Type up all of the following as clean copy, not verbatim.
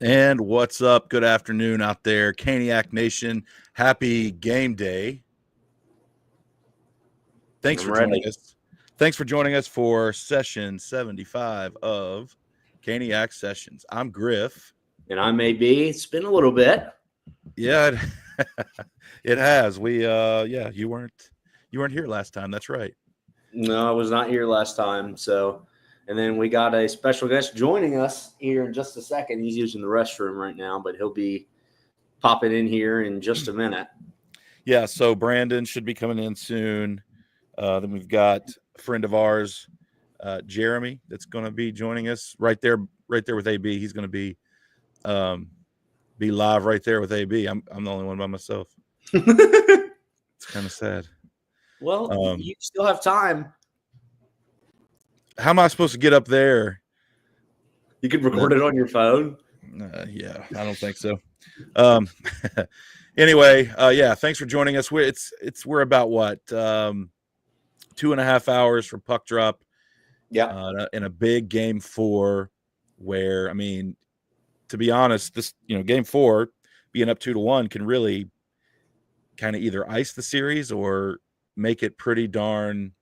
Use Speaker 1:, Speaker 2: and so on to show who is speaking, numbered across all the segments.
Speaker 1: And what's up? Good afternoon out there, Caniac Nation. Happy game day. Thanks for joining us. Thanks for joining us for session 75 of Caniacsessions. I'm Griff.
Speaker 2: And I'm AB. It's been a little bit.
Speaker 1: Yeah, it has. You weren't here last time. That's right.
Speaker 2: No, I was not here last time. So, and then we got a special guest joining us here in just a second. He's using the restroom right now, but he'll be popping in here in just a minute.
Speaker 1: Yeah, so Brandyn should be coming in soon. Then we've got a friend of ours, Jeremy, that's going to be joining us right there with AB. He's going to be live right there with AB. I'm the only one by myself. It's kind of sad.
Speaker 2: Well, you still have time.
Speaker 1: How am I supposed to get up there?
Speaker 2: You could record it on your phone.
Speaker 1: Yeah, I don't think so. Anyway, yeah, thanks for joining us. We're about what 2.5 hours from puck drop.
Speaker 2: Yeah,
Speaker 1: in a big game 4, where, I mean, to be honest, this game 4 being up 2-1 can really kind of either ice the series or make it pretty darn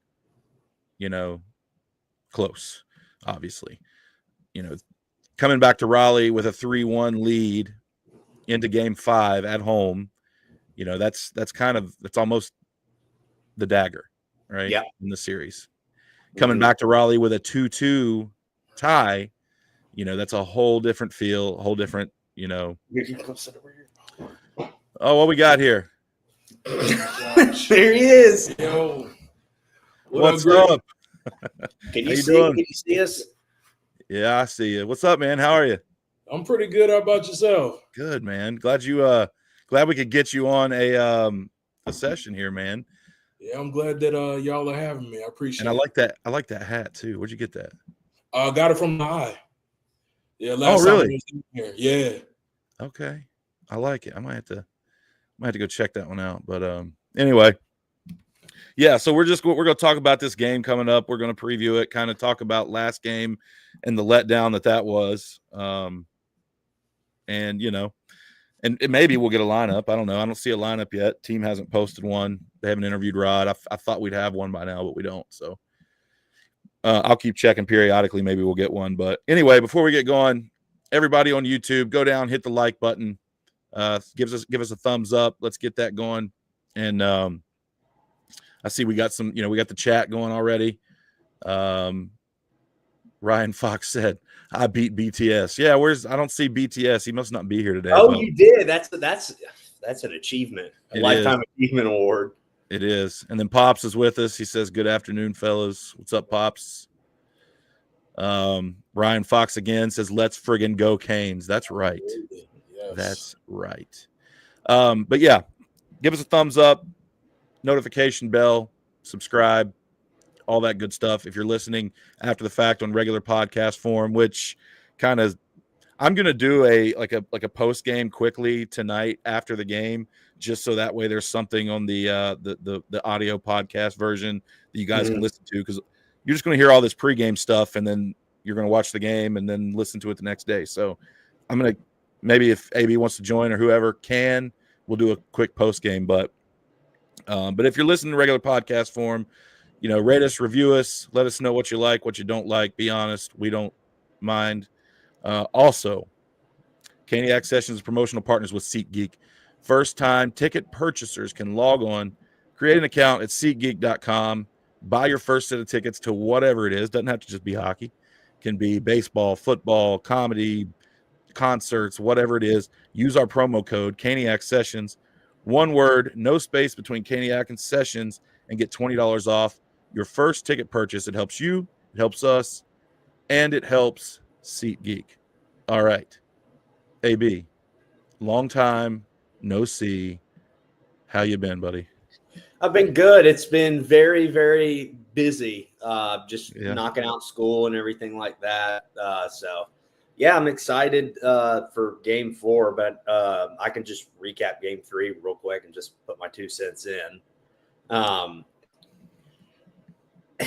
Speaker 1: close. Obviously, coming back to Raleigh with a 3-1 lead into game 5 at home, that's almost the dagger, right?
Speaker 2: Yeah.
Speaker 1: In the series. Coming back to Raleigh with a 2-2 tie, that's a whole different feel, a whole different, Oh, what we got here?
Speaker 2: There he is.
Speaker 3: Yo,
Speaker 1: what's up?
Speaker 2: Can you see? Can you see us?
Speaker 1: Yeah, I see you. What's up, man? How are you?
Speaker 3: I'm pretty good. How about yourself?
Speaker 1: Good, man. Glad we could get you on a session here, man.
Speaker 3: Yeah, I'm glad that y'all are having me. I appreciate it.
Speaker 1: And I like that hat too. Where'd you get that?
Speaker 3: I got it from the eye. Yeah,
Speaker 1: last time I was
Speaker 3: in here. Yeah.
Speaker 1: Okay. I like it. I might have to go check that one out. But anyway. Yeah, so we're gonna talk about this game coming up. We're gonna preview it, kind of talk about last game and the letdown that was. And maybe we'll get a lineup. I don't know. I don't see a lineup yet. Team hasn't posted one. They haven't interviewed Rod. I thought we'd have one by now, but we don't. So I'll keep checking periodically. Maybe we'll get one. But anyway, before we get going, everybody on YouTube, go down, hit the like button. Give us a thumbs up. Let's get that going. And I see we got some. We got the chat going already. Ryan Fox said, I beat BTS. Yeah, I don't see BTS. He must not be here today.
Speaker 2: Oh, you did. That's an achievement. A lifetime achievement award.
Speaker 1: It is. And then Pops is with us. He says, good afternoon, fellas. What's up, Pops? Ryan Fox again says, let's friggin' go Canes. That's right.
Speaker 3: Yes.
Speaker 1: That's right. But yeah, give us a thumbs up, notification bell, subscribe, all that good stuff. If you're listening after the fact on regular podcast form, which kind of, I'm going to do a post game quickly tonight after the game, just so that way there's something on the audio podcast version that you guys can listen to, because you're just going to hear all this pregame stuff and then you're going to watch the game and then listen to it the next day. So I'm going to, maybe if AB wants to join or whoever can, we'll do a quick post game. But if you're listening to regular podcast form, rate us, review us, let us know what you like, what you don't like. Be honest, we don't mind. Also, Caniacsessions promotional partners with SeatGeek. First-time ticket purchasers can log on, create an account at SeatGeek.com, buy your first set of tickets to whatever it is. Doesn't have to just be hockey. Can be baseball, football, comedy, concerts, whatever it is. Use our promo code Caniacsessions. One word, no space between Caniac and Sessions, and get $20 off your first ticket purchase. It helps you, it helps us, and it helps SeatGeek. All right. AB, long time no see. How you been, buddy?
Speaker 2: I've been good. It's been very, very busy. Knocking out school and everything like that. So yeah, I'm excited for game 4, but I can just recap game 3 real quick and just put my 2 cents in.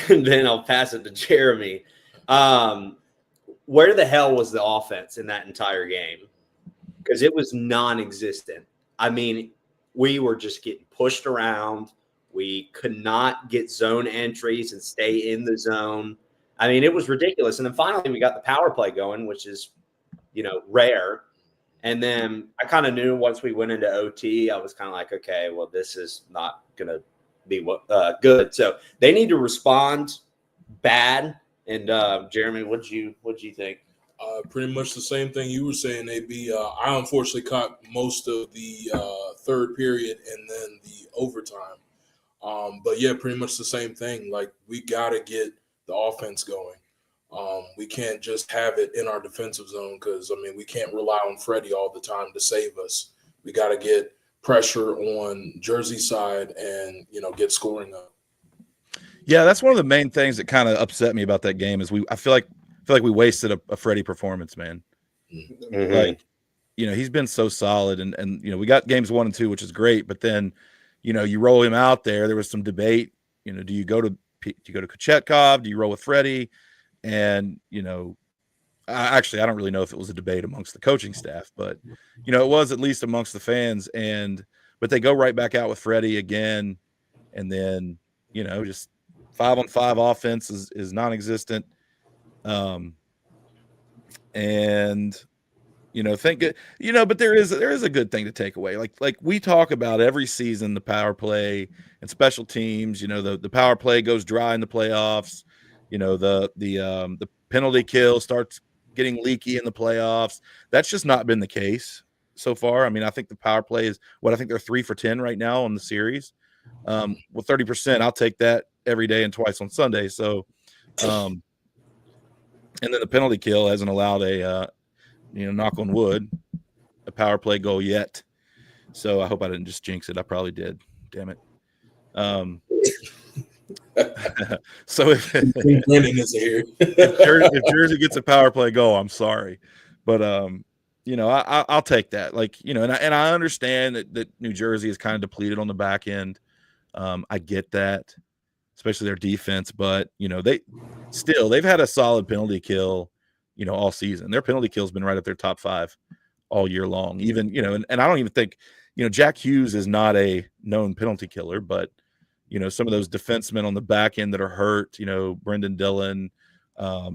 Speaker 2: And then I'll pass it to Jeremy. Where the hell was the offense in that entire game? because it was non-existent. I mean, we were just getting pushed around. We could not get zone entries and stay in the zone. I mean, it was ridiculous. And then finally we got the power play going, which is, rare. And then I kind of knew once we went into OT, I was kind of like, okay, well, this is not going to be good. So they need to respond bad. And Jeremy, what'd you think?
Speaker 3: Pretty much the same thing you were saying, AB. I unfortunately caught most of the third period and then the overtime. But yeah, pretty much the same thing. Like, we got to get the offense going. We can't just have it in our defensive zone because, we can't rely on Freddie all the time to save us. We got to get pressure on Jersey side and, get scoring up.
Speaker 1: Yeah, that's one of the main things that kind of upset me about that game is I feel like we wasted a Freddie performance, man.
Speaker 2: Mm-hmm.
Speaker 1: Like, he's been so solid and we got games 1 and 2, which is great, but then, you roll him out there. There was some debate, do you go to Kochetkov? Do you roll with Freddie? And, I don't really know if it was a debate amongst the coaching staff, but, it was at least amongst the fans. But they go right back out with Freddie again. And then, just 5-on-5 offense is non-existent. But there is a good thing to take away. Like we talk about every season, the power play and special teams, the power play goes dry in the playoffs. The penalty kill starts getting leaky in the playoffs. That's just not been the case so far. I think the power play is I think they're 3 for 10 right now on the series. With 30%, I'll take that every day and twice on Sunday. So, and then the penalty kill hasn't allowed a, knock on wood, a power play goal yet. So I hope I didn't just jinx it. I probably did. Damn it. So if
Speaker 3: Brandyn is here.
Speaker 1: if Jersey gets a power play goal, I'm sorry, but I'll take that. And I understand that New Jersey is kind of depleted on the back end. I get that, especially their defense, but they've had a solid penalty kill, all season. Their penalty kill has been right at their top 5 all year long. Even, and I don't even think, Jack Hughes is not a known penalty killer, but some of those defensemen on the back end that are hurt, Brendan Dillon, I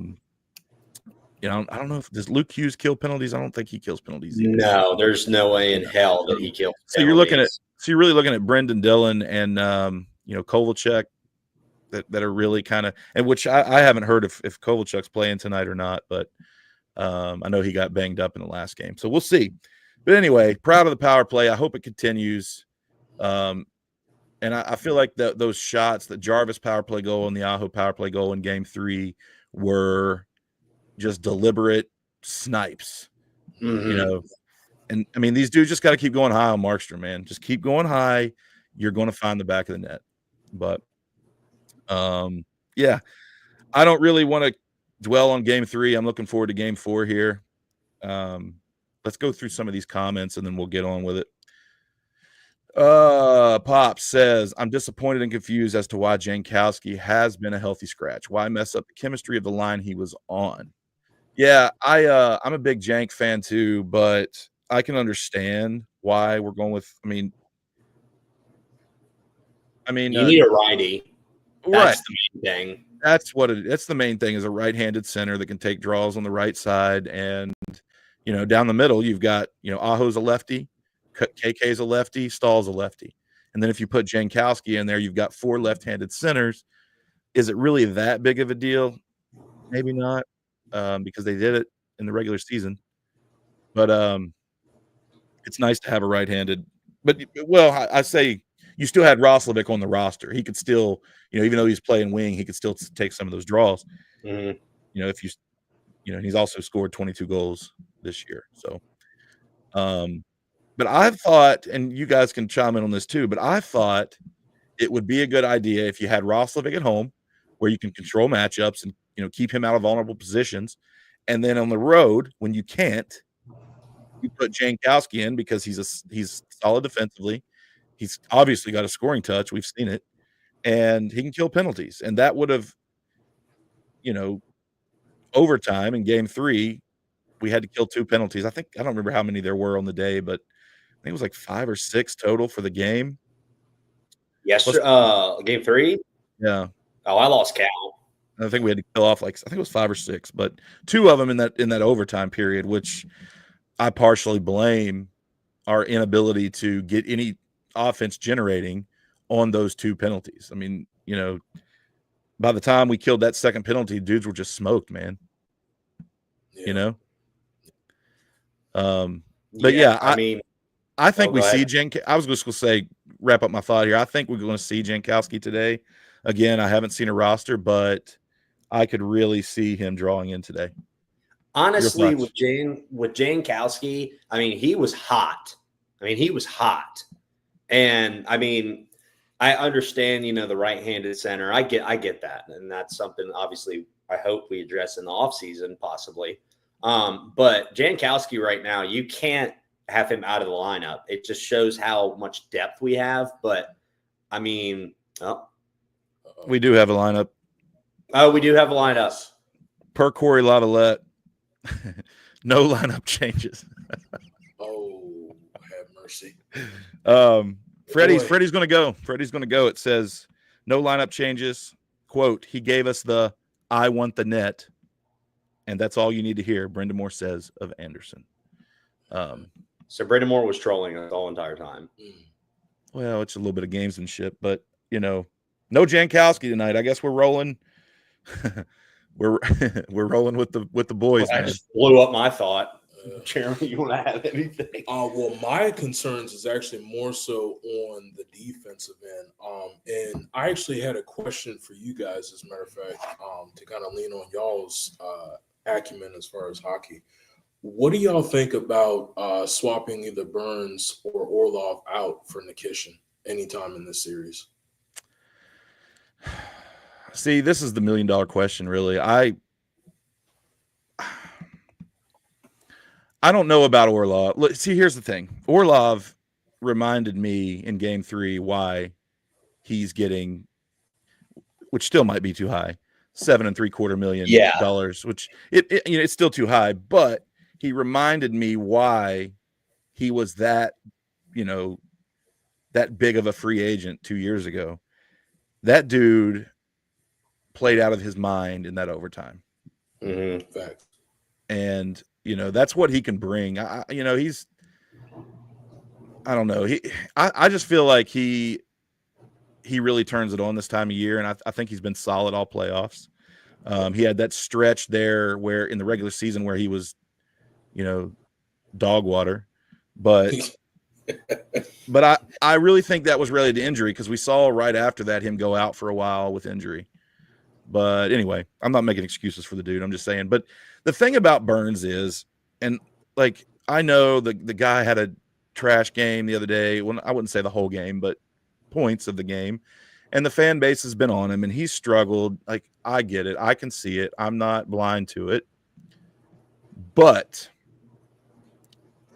Speaker 1: don't know does Luke Hughes kill penalties? I don't think he kills penalties either.
Speaker 2: No, there's no way in hell that he kills penalties.
Speaker 1: So you're really looking at Brendan Dillon and Kovalchuk that are really kind of, and which I haven't heard if Kovalchuk's playing tonight or not, but I know he got banged up in the last game, so we'll see. But anyway, proud of the power play. I hope it continues. And I feel like those shots, the Jarvis power play goal and the Aho power play goal in Game 3 were just deliberate snipes.
Speaker 2: Mm-hmm.
Speaker 1: And these dudes just got to keep going high on Markstrom, man. Just keep going high. You're going to find the back of the net. But yeah, I don't really want to dwell on Game 3. I'm looking forward to Game 4 here. Let's go through some of these comments and then we'll get on with it. Pop says, I'm disappointed and confused as to why Jankowski has been a healthy scratch. Why mess up the chemistry of the line he was on? Yeah, I'm a big Jank fan too, but I can understand why we're going with. You
Speaker 2: need a righty. That's the main thing.
Speaker 1: That's the main thing is a right-handed center that can take draws on the right side, and down the middle you've got Aho's a lefty. KK's a lefty, Stahl's a lefty. And then if you put Jankowski in there, you've got 4 left-handed centers. Is it really that big of a deal? Maybe not, because they did it in the regular season. But it's nice to have a right-handed. But, I say you still had Roslovic on the roster. He could still, even though he's playing wing, he could still take some of those draws.
Speaker 2: Mm-hmm.
Speaker 1: He's also scored 22 goals this year. So, but I've thought, and you guys can chime in on this too, but I thought it would be a good idea if you had Roslovic at home where you can control matchups and, keep him out of vulnerable positions. And then on the road, when you can't, you put Jankowski in because he's solid defensively. He's obviously got a scoring touch. We've seen it. And he can kill penalties. And that would have, overtime in Game 3 we had to kill 2 penalties. I don't remember how many there were on the day, but I think it was like 5 or 6 total for the game.
Speaker 2: Game 3?
Speaker 1: Yeah.
Speaker 2: Oh, I lost count.
Speaker 1: I think we had to kill off I think it was 5 or 6, but 2 of them in that overtime period, which I partially blame our inability to get any offense generating on those 2 penalties. I mean, by the time we killed that second penalty, dudes were just smoked, man.
Speaker 3: Yeah.
Speaker 1: But I think we see
Speaker 2: I
Speaker 1: was just going to say, wrap up my thought here. I think we're going to see Jankowski today. Again, I haven't seen a roster, but I could really see him drawing in today.
Speaker 2: Honestly, with Jankowski, I mean, he was hot. And I mean, I understand, the right-handed center. I get that. And that's something, obviously, I hope we address in the offseason, possibly. But Jankowski right now, you can't have him out of the lineup. It just shows how much depth we have. But, I mean,
Speaker 1: we do have a lineup.
Speaker 2: Oh, we do have a lineup.
Speaker 1: Per Corey Lavalette, no lineup changes.
Speaker 3: Oh, have mercy.
Speaker 1: Freddie's going to go. Freddie's going to go. It says no lineup changes. Quote, he gave us the I want the net. And that's all you need to hear, Brandyn Moore says of Anderson.
Speaker 2: So Brandyn Moore was trolling us all entire time.
Speaker 1: Well, it's a little bit of gamesmanship, but, no Jankowski tonight. I guess we're rolling. we're rolling with the boys.
Speaker 2: Well, I just blew up my thought. Jeremy, you want to have anything?
Speaker 3: Well, my concerns is actually more so on the defensive end. And I actually had a question for you guys, as a matter of fact, to kind of lean on y'all's acumen as far as hockey. What do y'all think about swapping either Burns or Orlov out for Nikishin anytime in this series?
Speaker 1: See, this is the $1 million question, really. I don't know about Orlov. See, here's the thing. Orlov reminded me in Game 3 why he's getting, which still might be too high, $7.75 million. Which it's still too high, but he reminded me why he was that big of a free agent 2 years ago. That dude played out of his mind in that overtime.
Speaker 2: Mm-hmm.
Speaker 3: Fact.
Speaker 1: And that's what he can bring. I don't know. I just feel like he really turns it on this time of year, and I think he's been solid all playoffs. He had that stretch there where in the regular season where he was, dog water, but I really think that was related to injury because we saw right after that him go out for a while with injury. But anyway, I'm not making excuses for the dude. I'm just saying. But the thing about Burns is, and I know the guy had a trash game the other day. Well, I wouldn't say the whole game, but points of the game. And the fan base has been on him, and he's struggled. I get it. I can see it. I'm not blind to it. But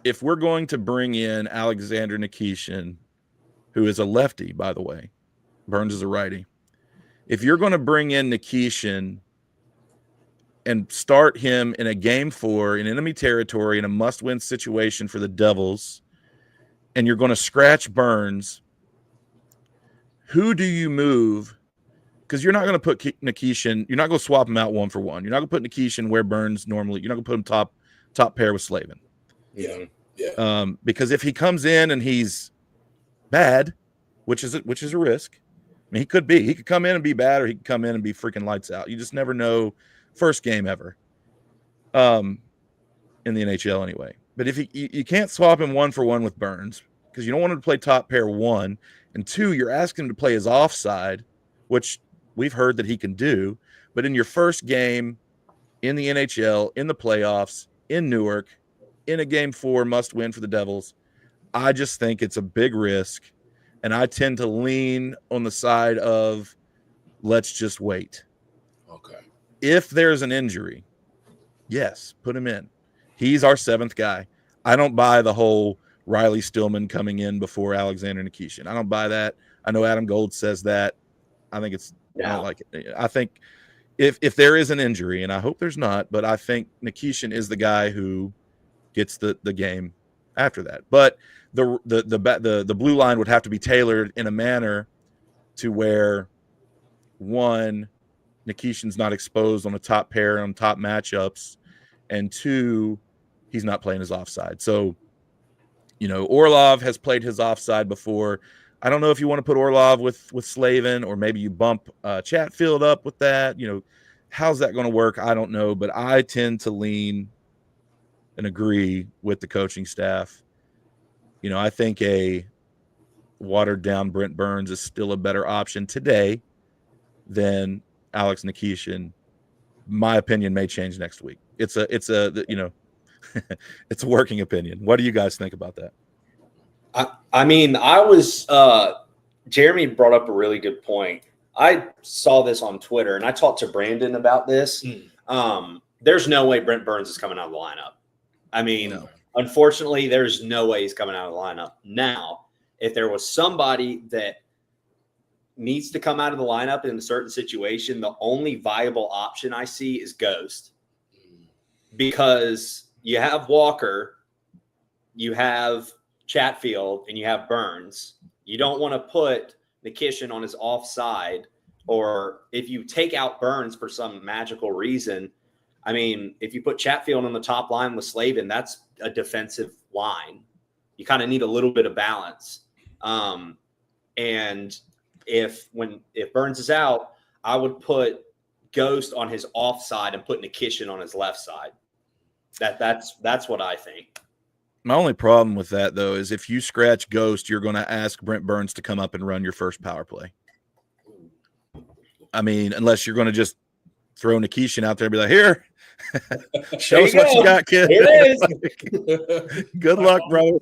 Speaker 1: if we're going to bring in Alexander Nikishin, who is a lefty, by the way, Burns is a righty. If you're going to bring in Nikishin and start him in a Game 4 in enemy territory in a must-win situation for the Devils, and you're going to scratch Burns, who do you move? Because you're not going to put Nikishin, you're not going to swap him out 1 for 1. You're not going to put Nikishin where Burns normally, you're not going to put him top pair with Slavin.
Speaker 3: Yeah.
Speaker 1: Because if he comes in and he's bad, which is a risk. I mean, he could come in and be bad, or he could come in and be freaking lights out. You just never know. First game ever. In the NHL anyway. But if you can't swap him 1 for 1 with Burns because you don't want him to play top pair 1, and 2, you're asking him to play his offside, which we've heard that he can do. But in your first game in the NHL, in the playoffs, in Newark, in a Game 4 must win for the Devils, I just think it's a big risk. And I tend to lean on the side of let's just wait.
Speaker 3: Okay.
Speaker 1: If there's an injury, yes, put him in. He's our 7th guy. I don't buy the whole Riley Stillman coming in before Alexander Nikishin. I don't buy that. I know Adam Gold says that. I think I don't like it. I think if there is an injury, and I hope there's not, but I think Nikishin is the guy who gets the game after that. But the blue line would have to be tailored in a manner to where, one, Nikishin's not exposed on a top pair on top matchups, and two, he's not playing his offside. So, Orlov has played his offside before. I don't know if you want to put Orlov with Slavin, or maybe you bump Chatfield up with that. How's that going to work? I don't know, but I tend to lean and agree with the coaching staff. I think a watered down Brent Burns is still a better option today than Alex Nikishin. My opinion may change next week. It's a it's a working opinion. What do you guys think about that?
Speaker 2: I mean, Jeremy brought up a really good point. I saw this on Twitter, and I talked to Brandyn about this. There's no way Brent Burns is coming out of the lineup. I mean, no. Unfortunately, there's no way he's coming out of the lineup. Now, if there was somebody that needs to come out of the lineup in a certain situation, the only viable option I see is Ghost. Because you have Walker, you have Chatfield, and you have Burns. You don't want to put Nikishin on his offside, or if you take out Burns for some magical reason, I mean, if you put Chatfield on the top line with Slavin, that's a defensive line. You kind of need a little bit of balance. And if Burns is out, I would put Ghost on his offside and put Nikishin on his left side. That's what I think.
Speaker 1: My only problem with that, though, is if you scratch Ghost, you're going to ask Brent Burns to come up and run your first power play. I mean, unless you're going to just throw Nikishin out there and be like, here, show us what you got, kid.
Speaker 2: Here it is.
Speaker 1: Good luck, brother.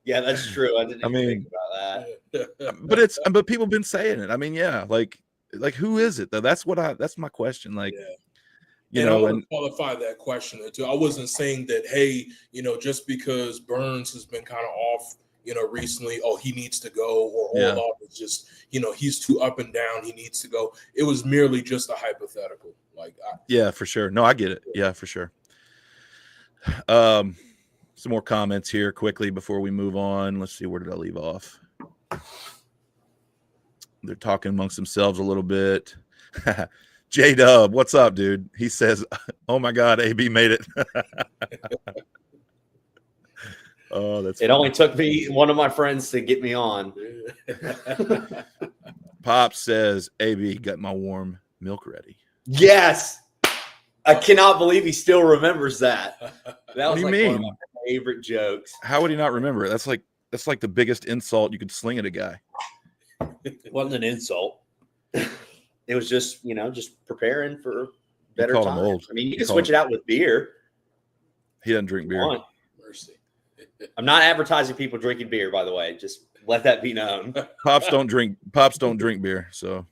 Speaker 2: Yeah, that's true. I didn't even think about
Speaker 1: that. But people have been saying it. I mean, yeah, like who is it though? That's my question. Like,
Speaker 3: I want to qualify that question too. I wasn't saying that, hey, just because Burns has been kind of off, recently, he needs to go, or Orlov is just, he's too up and down, he needs to go. It was merely just a hypothetical.
Speaker 1: Yeah, for sure. No, I get it. Yeah, for sure. Some more comments here quickly before we move on. Let's see, where did I leave off? They're talking amongst themselves a little bit. J-Dub, what's up, dude? He says, oh my God, AB made it. Oh, that's
Speaker 2: it. Only took me one of my friends to get me on.
Speaker 1: Pop says, AB, got my warm milk ready.
Speaker 2: Yes. I cannot believe he still remembers that. That was
Speaker 1: one of
Speaker 2: my favorite jokes.
Speaker 1: How would he not remember it? That's like the biggest insult you could sling at a guy.
Speaker 2: It wasn't an insult. It was just, just preparing for better
Speaker 1: time.
Speaker 2: Old. I mean, you can switch it out with beer.
Speaker 1: He doesn't drink beer.
Speaker 3: Mercy.
Speaker 2: I'm not advertising people drinking beer, by the way. Just let that be known.
Speaker 1: Pops don't drink beer, so.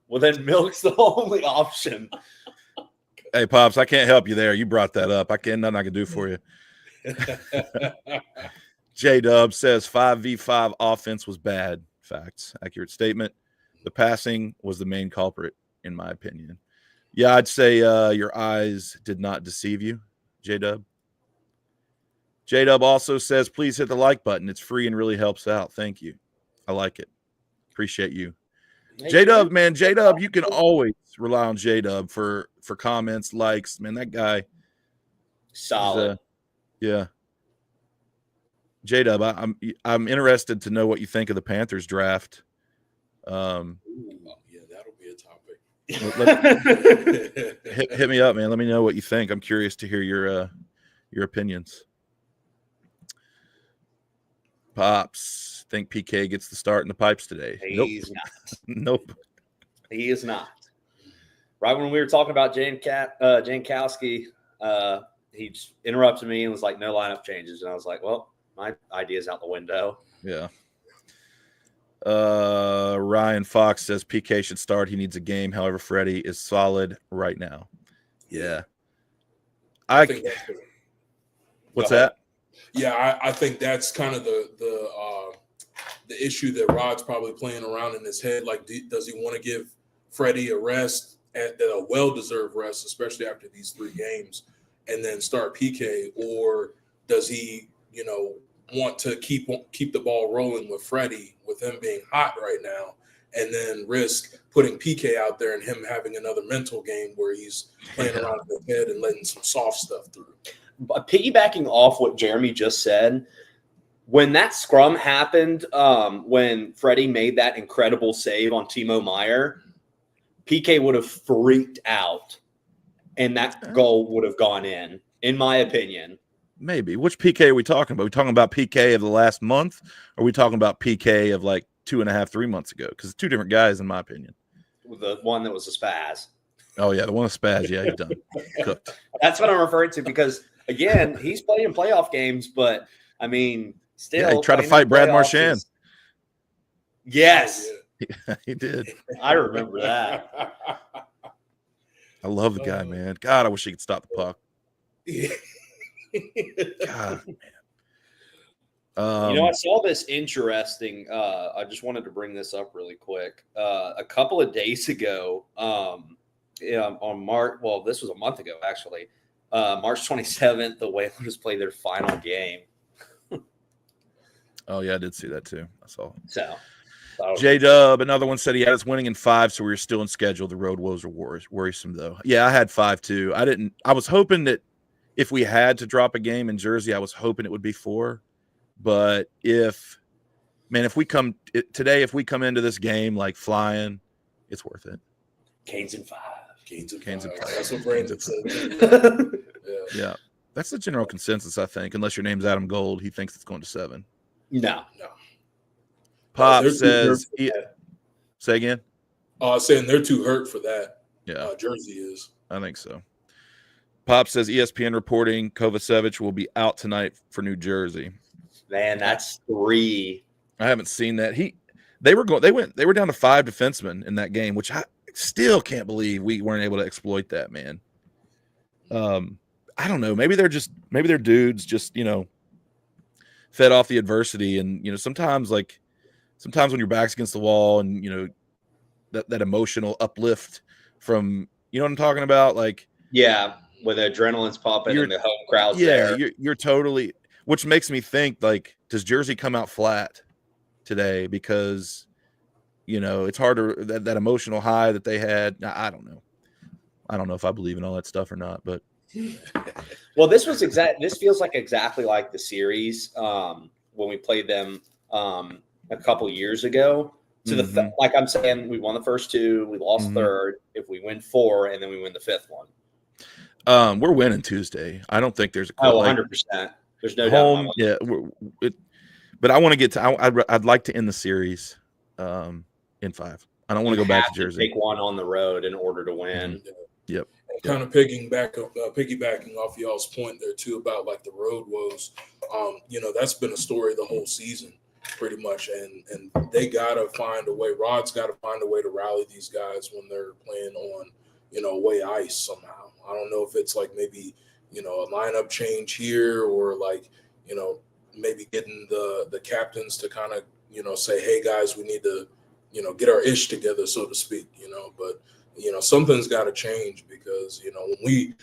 Speaker 2: Well, then milk's the only option.
Speaker 1: Hey, Pops, I can't help you there. You brought that up. Nothing I can do for you. J-Dub says 5v5 offense was bad. Facts. Accurate statement. The passing was the main culprit, in my opinion. Yeah, I'd say your eyes did not deceive you, J-Dub. J-Dub also says, please hit the like button. It's free and really helps out. Thank you. I like it. Appreciate you. J-Dub, man, J-Dub, you can always rely on J-Dub for comments, likes. Man, that guy.
Speaker 2: Solid.
Speaker 1: Yeah. J-Dub, I'm interested to know what you think of the Panthers draft.
Speaker 3: Yeah, that'll be a topic.
Speaker 1: Hit me up, man. Let me know what you think. I'm curious to hear your opinions. Pops, think PK gets the start in the pipes today?
Speaker 2: He's not.
Speaker 1: Nope.
Speaker 2: He is not. Right when we were talking about Jankowski, he just interrupted me and was like, no lineup changes. And I was like, well, my idea's out the window.
Speaker 1: Yeah. Ryan Fox says PK should start. He needs a game. However, Freddie is solid right now. Yeah.
Speaker 3: I think that's good.
Speaker 1: What's that?
Speaker 3: Yeah, I think that's kind of the issue that Rod's probably playing around in his head. Like, does he want to give Freddie a rest, and a well-deserved rest, especially after these 3 games, and then start PK, or does he, want to keep the ball rolling with Freddie, with him being hot right now, and then risk putting PK out there and him having another mental game where he's playing around in the head and letting some soft stuff through.
Speaker 2: Piggybacking off what Jeremy just said, when that scrum happened, when Freddie made that incredible save on Timo Meyer, PK would have freaked out, and that goal would have gone in my opinion.
Speaker 1: Maybe. Which PK are we talking about? Are we talking about PK of the last month? Or are we talking about PK of like 2.5, 3 months ago? Because 2 different guys, in my opinion.
Speaker 2: The one that was a spaz.
Speaker 1: Oh, yeah. The one with spaz. Yeah, he's done. Cooked.
Speaker 2: That's what I'm referring to because, again, he's playing playoff games, but, I mean, still.
Speaker 1: Yeah, he tried to fight Brad Marchand.
Speaker 2: Yes.
Speaker 1: Yeah, he did.
Speaker 2: I remember that.
Speaker 1: I love the guy, man. God, I wish he could stop the puck. God, man.
Speaker 2: I saw this interesting. I just wanted to bring this up really quick. A couple of days ago, on March. Well, this was a month ago, actually. March 27th, the Whalers played their final game.
Speaker 1: Oh yeah, I did see that too. I saw.
Speaker 2: So,
Speaker 1: J-Dub, another one said he had us winning in 5, so we were still in schedule. The road woes are worrisome though. Yeah, I had 5 too. I was hoping that if we had to drop a game in Jersey, I was hoping it would be 4. But if we come into this game like flying, it's worth it.
Speaker 2: Canes in 5.
Speaker 3: Canes in 5.
Speaker 1: And 5.
Speaker 3: That's what Brandon said.
Speaker 1: Yeah. That's the general consensus, I think. Unless your name's Adam Gold, he thinks it's going to 7.
Speaker 2: No.
Speaker 1: Pop says, say again?
Speaker 3: Saying they're too hurt for that.
Speaker 1: Yeah.
Speaker 3: Jersey is.
Speaker 1: I think so. Pop says ESPN reporting Kovacevic will be out tonight for New Jersey.
Speaker 2: Man, that's 3.
Speaker 1: I haven't seen that. They were down to 5 defensemen in that game, which I still can't believe we weren't able to exploit that, man. I don't know. Maybe they're dudes just, fed off the adversity. And, sometimes when your back's against the wall and, that emotional uplift from, you know what I'm talking about? Like,
Speaker 2: yeah, where the adrenaline's popping and the home crowd's there.
Speaker 1: You're totally, which makes me think, like, does Jersey come out flat today? Because, it's harder, that emotional high that they had. I don't know. I don't know if I believe in all that stuff or not, but.
Speaker 2: Well, this feels like exactly like the series when we played them a couple years ago. To like I'm saying, we won the first 2, we lost third. If we win 4, and then we win the 5th one.
Speaker 1: We're winning Tuesday. I don't think there's
Speaker 2: 100%. There's no
Speaker 1: home.
Speaker 2: doubt.
Speaker 1: Yeah, but I want to get to. I'd like to end the series in 5. I don't want to go back to Jersey.
Speaker 2: Take one on the road in order to win.
Speaker 1: Yep.
Speaker 3: Kind of piggybacking off y'all's point there too about like the road woes. That's been a story the whole season pretty much, and they gotta find a way. Rod's got to find a way to rally these guys when they're playing on away ice somehow. I don't know if it's like maybe a lineup change here or like maybe getting the captains to kind of say, hey guys, we need to get our ish together, so to speak. But something's got to change because, when we,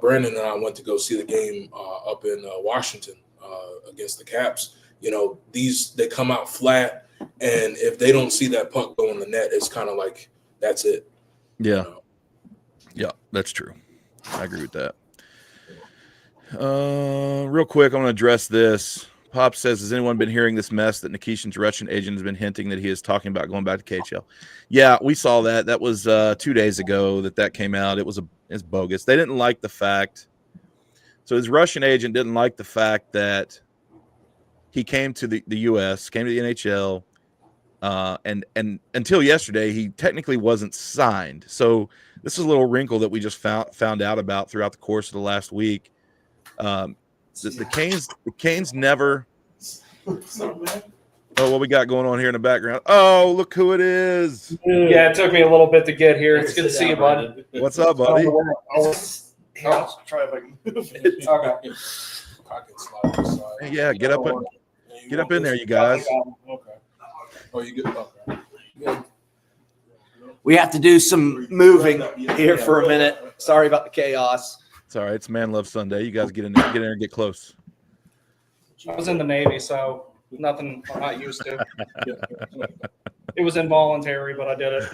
Speaker 3: Brandon and I went to go see the game up in Washington against the Caps, they come out flat. And if they don't see that puck go in the net, it's kind of like, that's it.
Speaker 1: Yeah. Yeah, that's true. I agree with that. Real quick, I'm going to address this. Pop says, has anyone been hearing this mess that Nikishin's Russian agent has been hinting that he is talking about going back to KHL? Yeah, we saw that. That was 2 days ago that came out. It's bogus. They didn't like the fact. So his Russian agent didn't like the fact that he came to the U.S., came to the NHL, and until yesterday, he technically wasn't signed. So this is a little wrinkle that we just found out about throughout the course of the last week. The Canes never. Oh, what we got going on here in the background? Oh, look who it is!
Speaker 4: Yeah, it took me a little bit to get here. It's good to see you, bud.
Speaker 1: What's up, buddy?
Speaker 4: I'll try if I can move it. Okay.
Speaker 1: Yeah, get up in there, you guys.
Speaker 4: Okay.
Speaker 3: Oh, you get okay.
Speaker 2: We have to do some moving here for a minute. Sorry about the chaos.
Speaker 1: It's all right. It's Man Love Sunday. You guys get in there and get close.
Speaker 4: I was in the Navy, so nothing I'm not used to. It was involuntary, but I did it.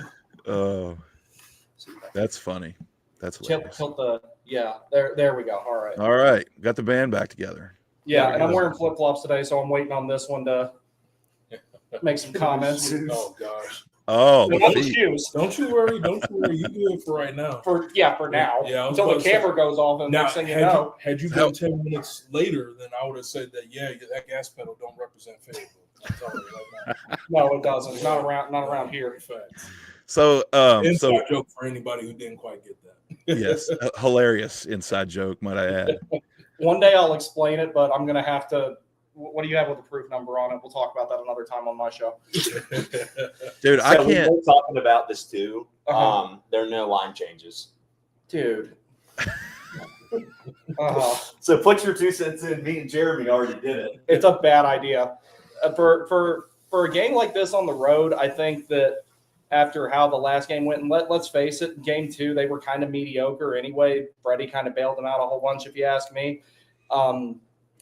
Speaker 1: Oh, that's funny. That's hilarious.
Speaker 4: Tilt the there we go.
Speaker 1: All right. Got the band back together.
Speaker 4: Yeah, and I'm wearing flip flops today, so I'm waiting on this one to make some comments.
Speaker 3: Oh gosh.
Speaker 1: Oh,
Speaker 4: not the shoes.
Speaker 3: Don't you worry. You do it for right now.
Speaker 4: For now.
Speaker 3: Yeah,
Speaker 4: until the camera goes off, and next thing you know.
Speaker 3: Had you been 10 minutes later, then I would have said that that gas pedal don't represent favorable. I'm telling you right now.
Speaker 4: No, it doesn't. Not around here.
Speaker 3: Facts.
Speaker 1: So,
Speaker 3: inside joke for anybody who didn't quite get that.
Speaker 1: Yes, hilarious inside joke, might I add.
Speaker 4: One day I'll explain it, but I'm gonna have to. What do you have with the proof number on it? We'll talk about that another time on my show.
Speaker 1: Dude, I can't.
Speaker 2: We're talking about this too. There are no line changes.
Speaker 4: Dude.
Speaker 2: So put your 2 cents in. Me and Jeremy already did it.
Speaker 4: It's a bad idea. For a game like this on the road, I think that after how the last game went, and let's face it, game 2, they were kind of mediocre anyway. Freddie kind of bailed them out a whole bunch, if you ask me.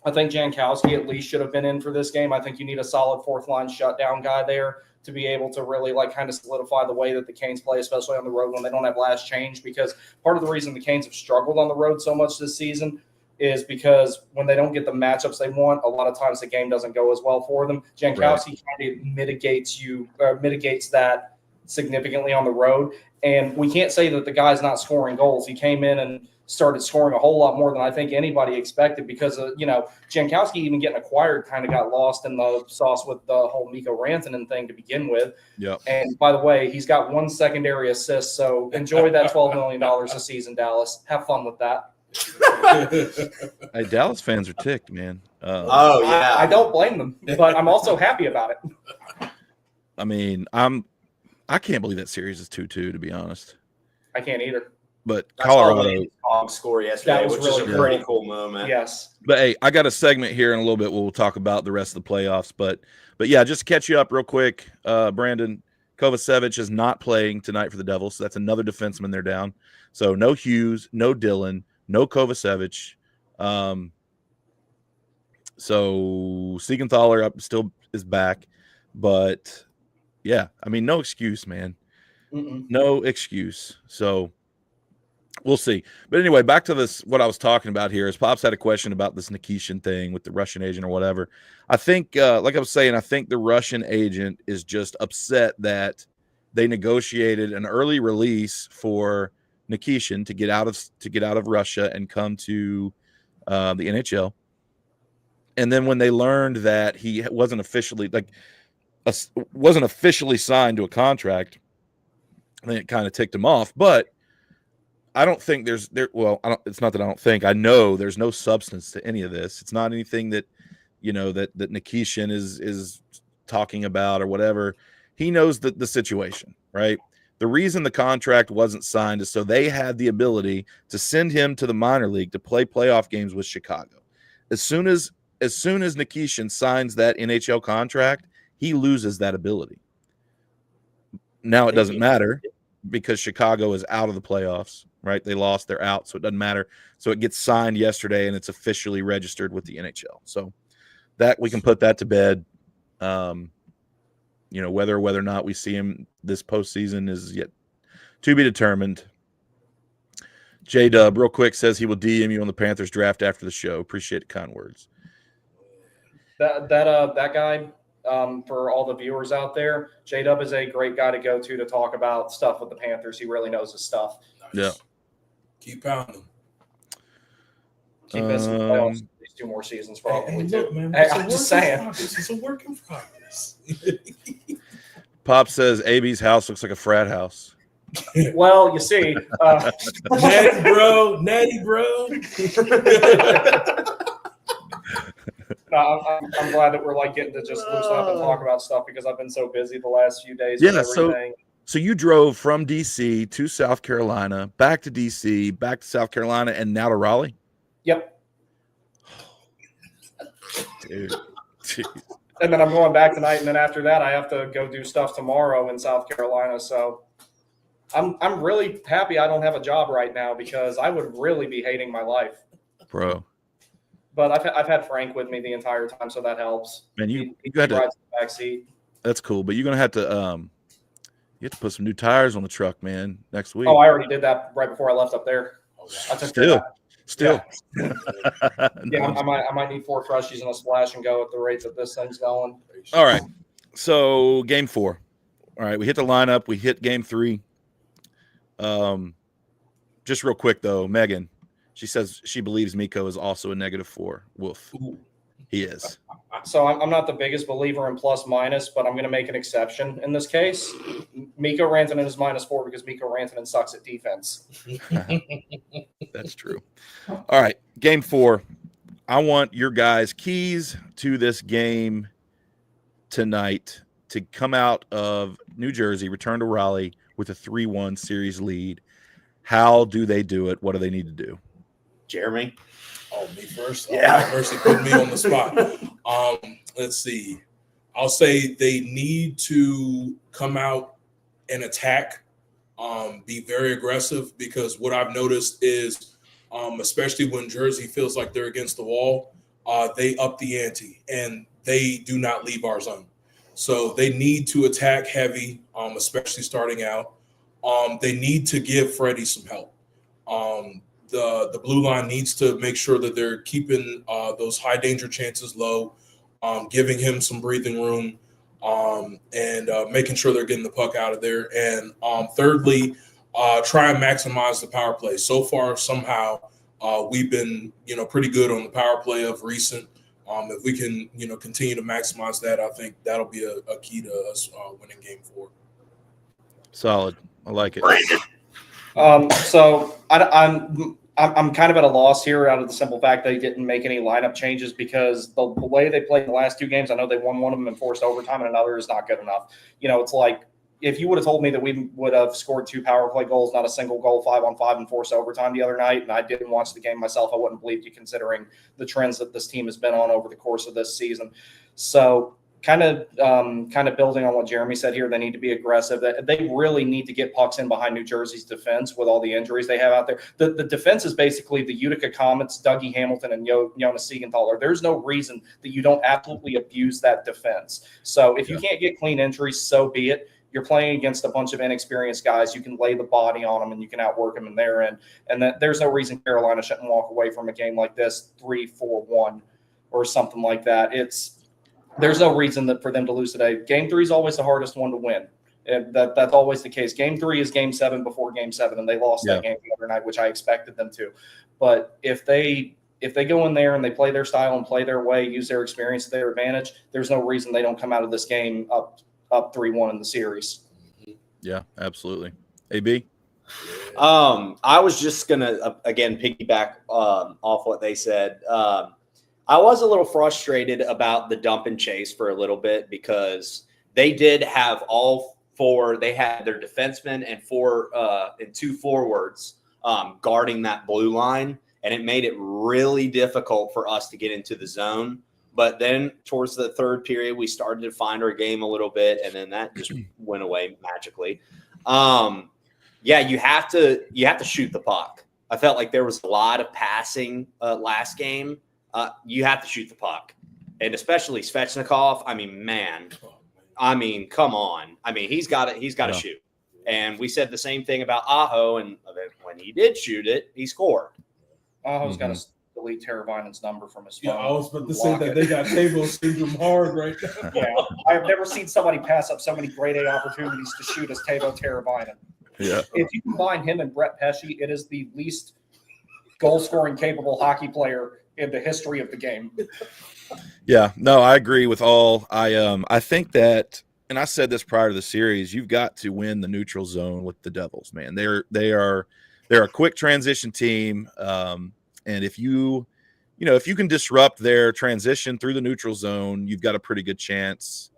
Speaker 4: I think Jankowski at least should have been in for this game. I think you need a solid fourth line shutdown guy there to be able to really kind of solidify the way that the Canes play, especially on the road when they don't have last change. Because part of the reason the Canes have struggled on the road so much this season is because when they don't get the matchups they want, a lot of times the game doesn't go as well for them. Jankowski kind of mitigates that significantly on the road. And we can't say that the guy's not scoring goals. He came in and started scoring a whole lot more than I think anybody expected because, Jankowski even getting acquired kind of got lost in the sauce with the whole Mikko Rantanen thing to begin with.
Speaker 1: Yeah.
Speaker 4: And by the way, he's got 1 secondary assist. So enjoy that $12 million a season, Dallas. Have fun with that.
Speaker 1: Hey, Dallas fans are ticked, man.
Speaker 4: I don't blame them, but I'm also happy about it.
Speaker 1: I mean, I can't believe that series is 2-2, to be honest.
Speaker 4: I can't either.
Speaker 1: But Colorado
Speaker 2: score yesterday, which is a pretty cool moment.
Speaker 4: Yes.
Speaker 1: But hey, I got a segment here in a little bit where we'll talk about the rest of the playoffs. But yeah, just to catch you up real quick, Brandyn, Kovacevic is not playing tonight for the Devils. So that's another defenseman they're down. So no Hughes, no Dillon, no Kovacevic. So Siegenthaler still is back. But yeah, I mean, no excuse, man. No excuse. So we'll see. But anyway, back to this, what I was talking about here is Pops had a question about this Nikishin thing with the Russian agent or whatever. I think, like I was saying, I think the Russian agent is just upset that they negotiated an early release for Nikishin to get out of Russia and come to the NHL. And then when they learned that he wasn't officially signed to a contract, I think it kind of ticked him off. But I don't think it's not that I don't think. I know there's no substance to any of this. It's not anything that, that Nikishin is talking about or whatever. He knows the situation, right? The reason the contract wasn't signed is so they had the ability to send him to the minor league to play playoff games with Chicago. As soon as Nikishin signs that NHL contract, he loses that ability. Now it doesn't matter because Chicago is out of the playoffs, right? They lost, they're out, so it doesn't matter. So it gets signed yesterday and it's officially registered with the NHL. So that we can put that to bed. Whether or not we see him this postseason is yet to be determined. J-Dub, real quick, says he will DM you on the Panthers draft after the show. Appreciate the kind words.
Speaker 4: That guy, for all the viewers out there, J-Dub is a great guy to go to talk about stuff with the Panthers. He really knows his stuff.
Speaker 3: Nice. Yeah. Keep pounding.
Speaker 4: Keep missing the playoffs these 2 more seasons probably.
Speaker 3: Hey, look, man,
Speaker 4: I'm just saying.
Speaker 3: It's a work in progress.
Speaker 1: Pop says AB's house looks like a frat house.
Speaker 4: Well, you see.
Speaker 3: Natty bro.
Speaker 4: I'm glad that we're getting to just loosen up and talk about stuff because I've been so busy the last few days.
Speaker 1: Yeah,
Speaker 4: with everything.
Speaker 1: So you drove from DC to South Carolina, back to DC, back to South Carolina, and now to Raleigh?
Speaker 4: Yep.
Speaker 1: Dude.
Speaker 4: And then I'm going back tonight, and then after that, I have to go do stuff tomorrow in South Carolina. So I'm really happy I don't have a job right now because I would really be hating my life.
Speaker 1: Bro.
Speaker 4: But I've had Frank with me the entire time, so that helps.
Speaker 1: Man,
Speaker 4: he
Speaker 1: got to,
Speaker 4: rides the back seat.
Speaker 1: That's cool, but you're gonna have to you have to put some new tires on the truck, man, next week.
Speaker 4: Oh, I already did that right before I left up there. I took
Speaker 1: Still.
Speaker 4: Yeah,
Speaker 1: No,
Speaker 4: I might need 4 crushies and a splash and go at the rate that this thing's going.
Speaker 1: All right. So game 4. All right, we hit the lineup. We hit game 3. Just real quick though, Megan, she says she believes Miko is also a -4. Woof. He is.
Speaker 4: So I'm not the biggest believer in plus minus, but I'm going to make an exception in this case. Miko Rantanen is -4 because Miko Rantanen sucks at defense.
Speaker 1: That's true. All right, game 4. I want your guys' keys to this game tonight to come out of New Jersey, return to Raleigh with a 3-1 series lead. How do they do it? What do they need to do?
Speaker 2: Jeremy?
Speaker 3: Oh, me first?
Speaker 2: Yeah.
Speaker 3: Mercy put me on the spot. Let's see. I'll say they need to come out and attack, be very aggressive, because what I've noticed is, especially when Jersey feels like they're against the wall, they up the ante and they do not leave our zone. So they need to attack heavy, especially starting out. They need to give Freddie some help. The blue line needs to make sure that they're keeping those high danger chances low, giving him some breathing room, and making sure they're getting the puck out of there. And thirdly, try and maximize the power play. So far, somehow, we've been pretty good on the power play of recent. If we can continue to maximize that, I think that'll be a key to us winning game 4.
Speaker 1: Solid. I like it.
Speaker 4: So I'm kind of at a loss here out of the simple fact they didn't make any lineup changes because the way they played the last 2 games, I know they won one of them and forced overtime, and another is not good enough. It's like if you would have told me that we would have scored 2 power play goals, not a single goal, 5-on-5, and forced overtime the other night, and I didn't watch the game myself, I wouldn't believe you considering the trends that this team has been on over the course of this season. So kind of building on what Jeremy said here, they need to be aggressive. They really need to get pucks in behind New Jersey's defense with all the injuries they have out there. The defense is basically the Utica Comets, Dougie Hamilton, and Jonas Siegenthaler. There's no reason that you don't absolutely abuse that defense. So if you can't get clean injuries, so be it. You're playing against a bunch of inexperienced guys. You can lay the body on them and you can outwork them in their end. And there's no reason Carolina shouldn't walk away from a game like this 3-4-1 or something like that. There's no reason for them to lose today. Game 3 is always the hardest one to win. That's always the case. Game 3 is game 7 before game 7, and they lost that game the other night, which I expected them to. But if they go in there and they play their style and play their way, use their experience to their advantage, there's no reason they don't come out of this game up 3-1 in the series.
Speaker 1: Yeah, absolutely. AB?
Speaker 2: I was just going to, again, piggyback off what they said. I was a little frustrated about the dump and chase for a little bit because they did have all 4. They had their defensemen and 2 forwards guarding that blue line, and it made it really difficult for us to get into the zone. But then towards the 3rd period, we started to find our game a little bit, and then that just went away magically. You have to shoot the puck. I felt like there was a lot of passing last game. You have to shoot the puck, and especially Svechnikov. Come on. He's got to shoot. And we said the same thing about Aho, and when he did shoot it, he scored.
Speaker 4: Aho's got to delete Teravainen's number from his phone.
Speaker 3: Yeah, I was about to say that they got table syndrome hard right now.
Speaker 4: Yeah, I have never seen somebody pass up so many grade A opportunities to shoot as Teuvo Teravainen.
Speaker 1: Yeah.
Speaker 4: If you combine him and Brett Pesce, it is the least goal-scoring capable hockey player in the history of the game.
Speaker 1: Yeah, no, I agree with all. I think that, and I said this prior to the series, you've got to win the neutral zone with the Devils, man. They're a quick transition team, and if you can disrupt their transition through the neutral zone, you've got a pretty good chance.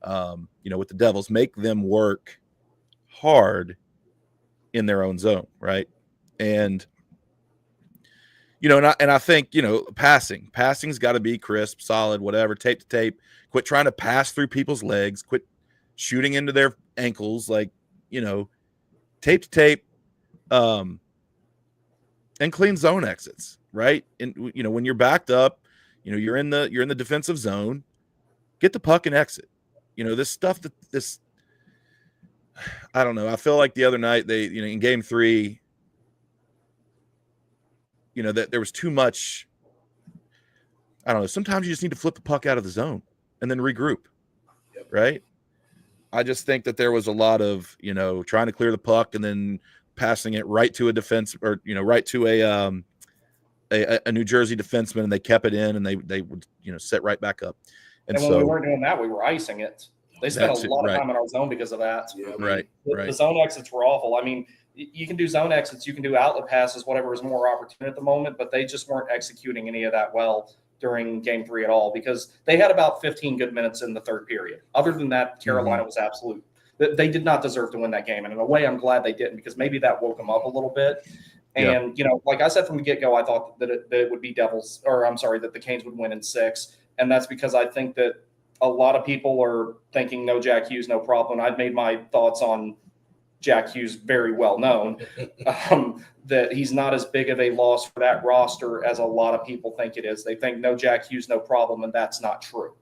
Speaker 1: With the Devils, make them work hard in their own zone, right? And I think, passing's got to be crisp, solid, whatever, tape to tape. Quit trying to pass through people's legs. Quit shooting into their ankles. tape to tape, and clean zone exits, right? And when you're backed up, you're in the defensive zone, get the puck and exit. This stuff I don't know. I feel like the other night in game 3, that there was too much. I don't know. Sometimes you just need to flip the puck out of the zone and then regroup, right? I just think that there was a lot of, trying to clear the puck and then passing it right to a defense or, right to a New Jersey defenseman, and they kept it in and they would, set right back up.
Speaker 4: And when we weren't doing that, we were icing it. They spent a lot of time in our zone because of that.
Speaker 3: Yeah,
Speaker 1: right.
Speaker 4: The zone exits were awful. I mean, you can do zone exits, you can do outlet passes, whatever is more opportune at the moment, but they just weren't executing any of that well during game 3 at all, because they had about 15 good minutes in the third period. Other than that, Carolina was absolute. They did not deserve to win that game. And in a way, I'm glad they didn't, because maybe that woke them up a little bit. And, like I said from the get-go, I thought that it would be that the Canes would win in 6. And that's because I think that a lot of people are thinking no Jack Hughes, no problem. I've made my thoughts on Jack Hughes very well known, that he's not as big of a loss for that roster as a lot of people think it is. They think no Jack Hughes, no problem, and that's not true.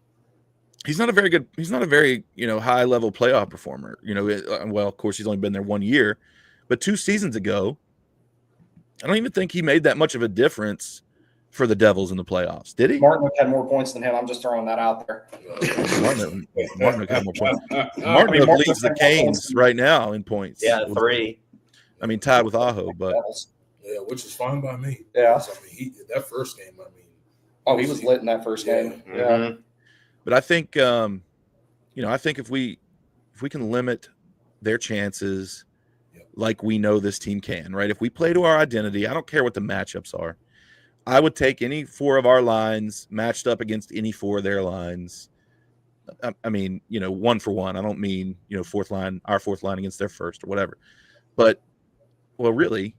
Speaker 1: He's not a very high level playoff performer. Well, of course, he's only been there 1 year, but 2 seasons ago, I don't even think he made that much of a difference for the Devils in the playoffs. Did he?
Speaker 4: Martin had more points than him. I'm just throwing that out there.
Speaker 1: Martin had more points. Martin leads the Canes right now in points.
Speaker 2: Yeah, 3.
Speaker 1: I mean, tied with Aho, but
Speaker 3: yeah, which is fine by me.
Speaker 4: Yeah,
Speaker 3: I mean, that first game.
Speaker 4: He was lit in that first game. Yeah,
Speaker 2: Mm-hmm.
Speaker 1: But I think, I think if we can limit their chances, like we know this team can, right? If we play to our identity, I don't care what the matchups are. I would take any 4 of our lines matched up against any 4 of their lines. I mean, 1 for 1. I don't mean, our 4th line against their first or whatever. But, well, really,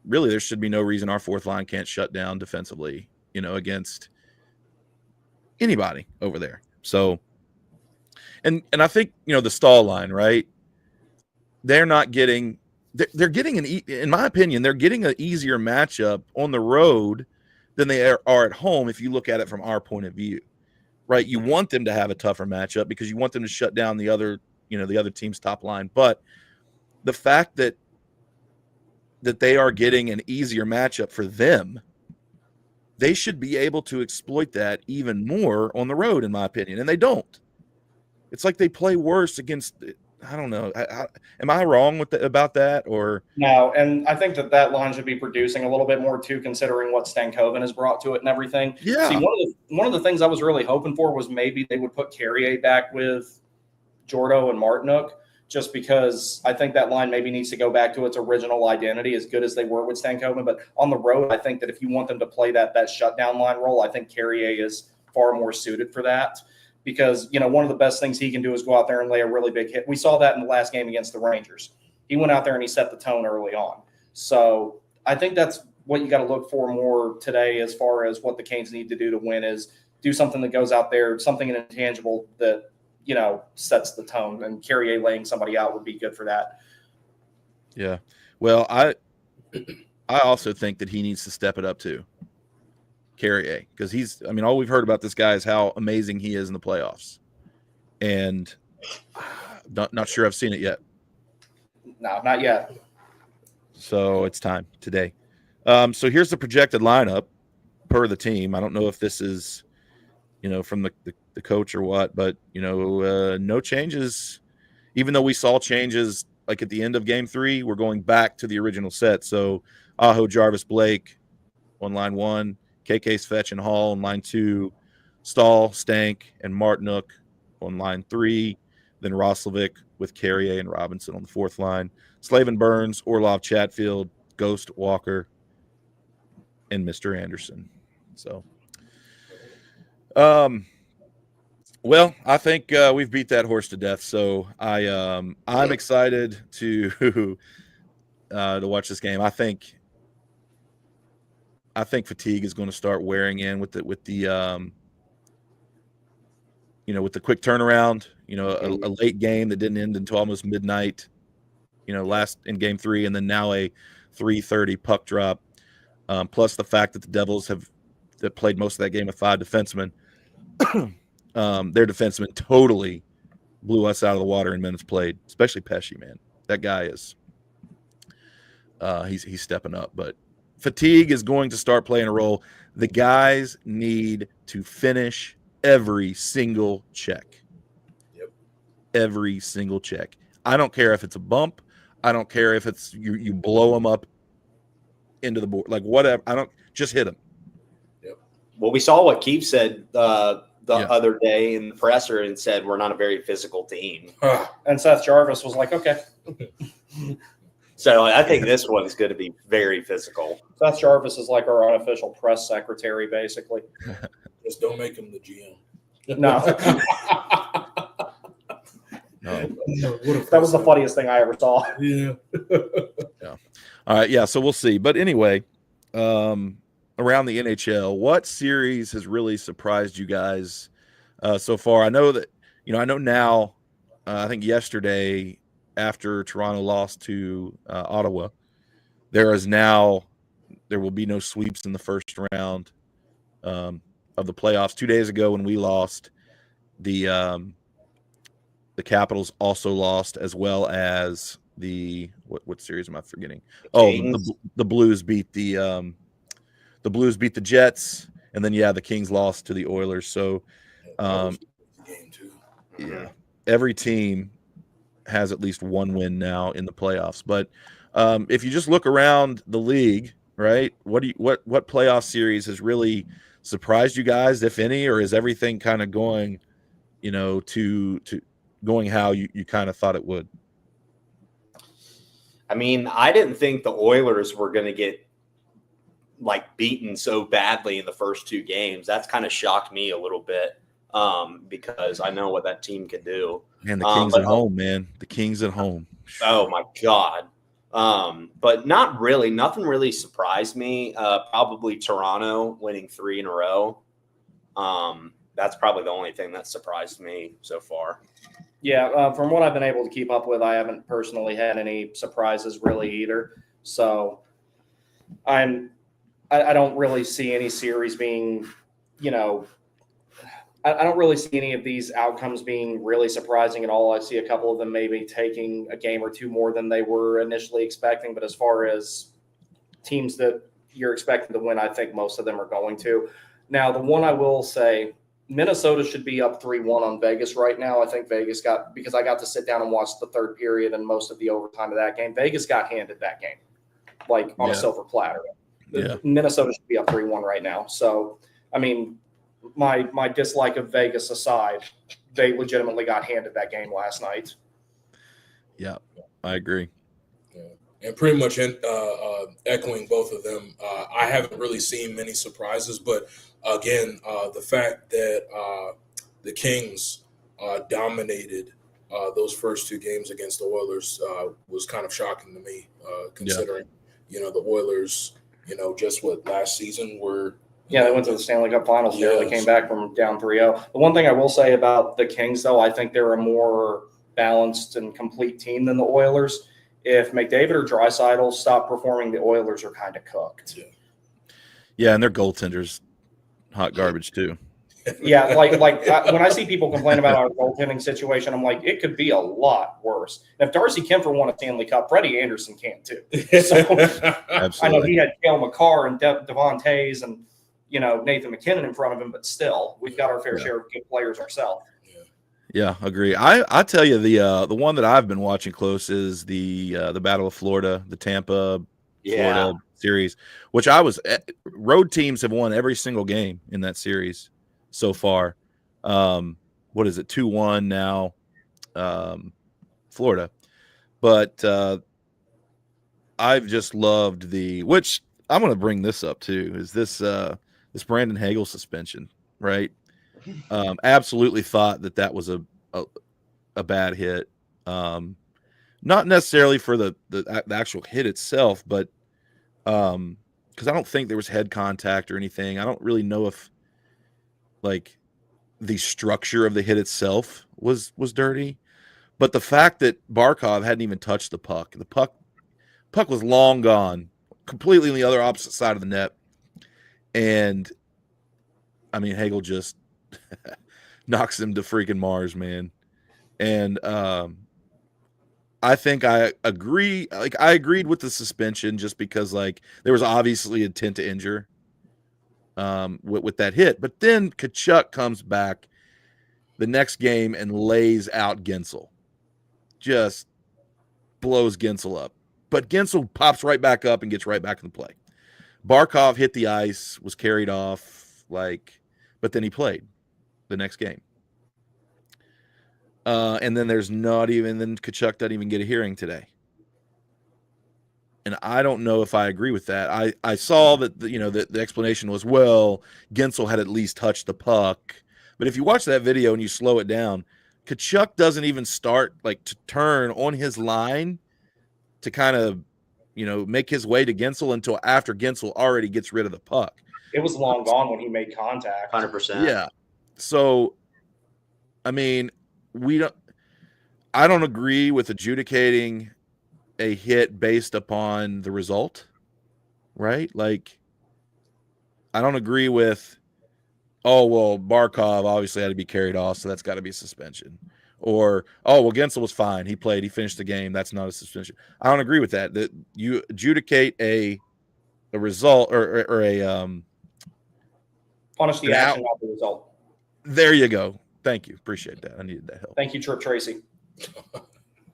Speaker 1: there should be no reason our 4th line can't shut down defensively, against anybody over there. So, and I think, the stall line, right? They're getting in my opinion, they're getting an easier matchup on the road than they are at home. If you look at it from our point of view, right? You want them to have a tougher matchup because you want them to shut down the other team's top line. But the fact that they are getting an easier matchup for them, they should be able to exploit that even more on the road, in my opinion. And they don't. It's like they play worse against, I don't know. Am I wrong about that? Or
Speaker 4: no? And I think that line should be producing a little bit more too, considering what Stankoven has brought to it and everything.
Speaker 1: Yeah.
Speaker 4: See, one of the things I was really hoping for was maybe they would put Carrier back with Jordo and Martinook, just because I think that line maybe needs to go back to its original identity, as good as they were with Stankoven. But on the road, I think that if you want them to play that shutdown line role, I think Carrier is far more suited for that. Because, one of the best things he can do is go out there and lay a really big hit. We saw that in the last game against the Rangers. He went out there and he set the tone early on. So I think that's what you got to look for more today, as far as what the Canes need to do to win, is do something that goes out there, something intangible that, sets the tone. And Carrier laying somebody out would be good for that.
Speaker 1: Yeah. Well, I also think that he needs to step it up too. Carrier, because all we've heard about this guy is how amazing he is in the playoffs, and not sure I've seen it yet.
Speaker 4: No, not yet.
Speaker 1: So it's time today. So here's the projected lineup per the team. I don't know if this is, from the coach or what, but no changes. Even though we saw changes like at the end of game 3, we're going back to the original set. So Aho, Jarvis, Blake on line 1. KK, Fetch, and Hall on line 2, Stahl, Stank, and Martinook on line 3, then Roslovic with Carrier and Robinson on the 4th line, Slavin, Burns, Orlov, Chatfield, Ghost, Walker, and Mr. Anderson. So, well, I think we've beat that horse to death. So I'm excited to watch this game. I think fatigue is going to start wearing in with the with the quick turnaround. A late game that didn't end until almost midnight. last in game 3, and then now a 3:30 puck drop. Plus the fact that the Devils that played most of that game with 5 defensemen. Their defensemen totally blew us out of the water in minutes played, especially Pesci, man. That guy is he's stepping up, but fatigue is going to start playing a role. The guys need to finish every single check.
Speaker 3: Yep.
Speaker 1: Every single check. I don't care if it's a bump. I don't care if it's you blow them up into the board, like whatever. I don't just hit them.
Speaker 3: Yep.
Speaker 2: Well, we saw what Keith said the other day in the presser and said we're not a very physical team.
Speaker 4: And Seth Jarvis was like, okay.
Speaker 2: So I think this one is going to be very physical.
Speaker 4: Seth Jarvis is like our unofficial press secretary, basically.
Speaker 3: Just don't make him the GM.
Speaker 4: No.
Speaker 1: No.
Speaker 4: That was the funniest thing I ever saw.
Speaker 3: Yeah.
Speaker 1: Yeah. All right. Yeah. So we'll see. But anyway, around the NHL, what series has really surprised you guys so far? I know that, I know now, I think yesterday after Toronto lost to Ottawa, there will be no sweeps in the first round of the playoffs. 2 days ago when we lost, the Capitals also lost, as well as what series am I forgetting? The Blues beat the Jets, and then the Kings lost to the Oilers. So
Speaker 3: Game 2.
Speaker 1: yeah, every team has at least one win now in the playoffs. But if you just look around the league, right, what playoff series has really surprised you guys, if any, or is everything kind of going, to going how you kind of thought it would?
Speaker 2: I mean, I didn't think the Oilers were going to get beaten so badly in the first 2 games. That's kind of shocked me a little bit because I know what that team can do.
Speaker 1: Man, the Kings at home, man. The Kings at home.
Speaker 2: Oh my God. But not really. Nothing really surprised me. Probably Toronto winning 3 in a row. That's probably the only thing that surprised me so far.
Speaker 4: Yeah, from what I've been able to keep up with, I haven't personally had any surprises really either. So I don't really see any series being, I don't really see any of these outcomes being really surprising at all. I see a couple of them maybe taking a game or 2 more than they were initially expecting. But as far as teams that you're expecting to win, I think most of them are going to. Now, the one I will say, Minnesota should be up 3-1 on Vegas right now. I think Vegas because I got to sit down and watch the third period and most of the overtime of that game. Vegas got handed that game, on a silver platter.
Speaker 1: Yeah.
Speaker 4: Minnesota should be up 3-1 right now. So, I mean, my dislike of Vegas aside, they legitimately got handed that game last night.
Speaker 1: Yeah, I agree.
Speaker 3: Yeah. And pretty much echoing both of them, I haven't really seen many surprises, but again, the fact that the Kings dominated those first 2 games against the Oilers was kind of shocking to me, considering, the Oilers, just what last season were.
Speaker 4: Yeah, they went to the Stanley Cup Finals there. They came back from down 3-0. The one thing I will say about the Kings, though, I think they're a more balanced and complete team than the Oilers. If McDavid or Draisaitl stop performing, the Oilers are kind of cooked.
Speaker 1: Yeah, and their goaltenders hot garbage too.
Speaker 4: Yeah, when I see people complain about our goaltending situation, I'm like, it could be a lot worse. And if Darcy Kempfer won a Stanley Cup, Freddie Anderson can too. So
Speaker 1: Absolutely.
Speaker 4: I know he had Cale Makar and Devon Tays and Nathan McKinnon in front of him, but still, we've got our fair share of good players ourselves.
Speaker 1: Yeah, agree. I tell you, the one that I've been watching close is the Battle of Florida, the Tampa Florida series, which road teams have won every single game in that series so far. What is it, 2-1 now, Florida. But I've just loved which I'm going to bring this up too, is this Brandon Hagel suspension, right? Absolutely thought that was a bad hit. Not necessarily for the actual hit itself, but because I don't think there was head contact or anything. I don't really know if the structure of the hit itself was dirty, But the fact that Barkov hadn't even touched the puck was long gone, completely on the other opposite side of the net. And I mean, Hagel just knocks him to freaking Mars, man. And I think I agree. Like, I agreed with the suspension just because, like, there was obviously intent to injure with that hit. But then Tkachuk comes back the next game and lays out Gensel. Just blows Gensel up. But Gensel pops right back up and gets right back in the play. Barkov hit the ice, was carried off, but then he played the next game. And then then Tkachuk doesn't even get a hearing today. And I don't know if I agree with that. I saw that the explanation was, well, Gensel had at least touched the puck. But if you watch that video and you slow it down, Tkachuk doesn't even start to turn on his line to kind of, make his way to Gensel until after Gensel already gets rid of the puck.
Speaker 4: It was long gone when he made contact.
Speaker 2: 100%.
Speaker 1: Yeah. So, I mean, I don't agree with adjudicating a hit based upon the result, right? Like, I don't agree with, oh, well, Barkov obviously had to be carried off, so that's got to be a suspension. Or, oh, well, Gensel was fine. He played. He finished the game. That's not a suspension. I don't agree with that. That you adjudicate a result or a
Speaker 4: punish the action, not the result.
Speaker 1: There you go. Thank you. Appreciate that. I needed that help.
Speaker 4: Thank you, Trip Tracy.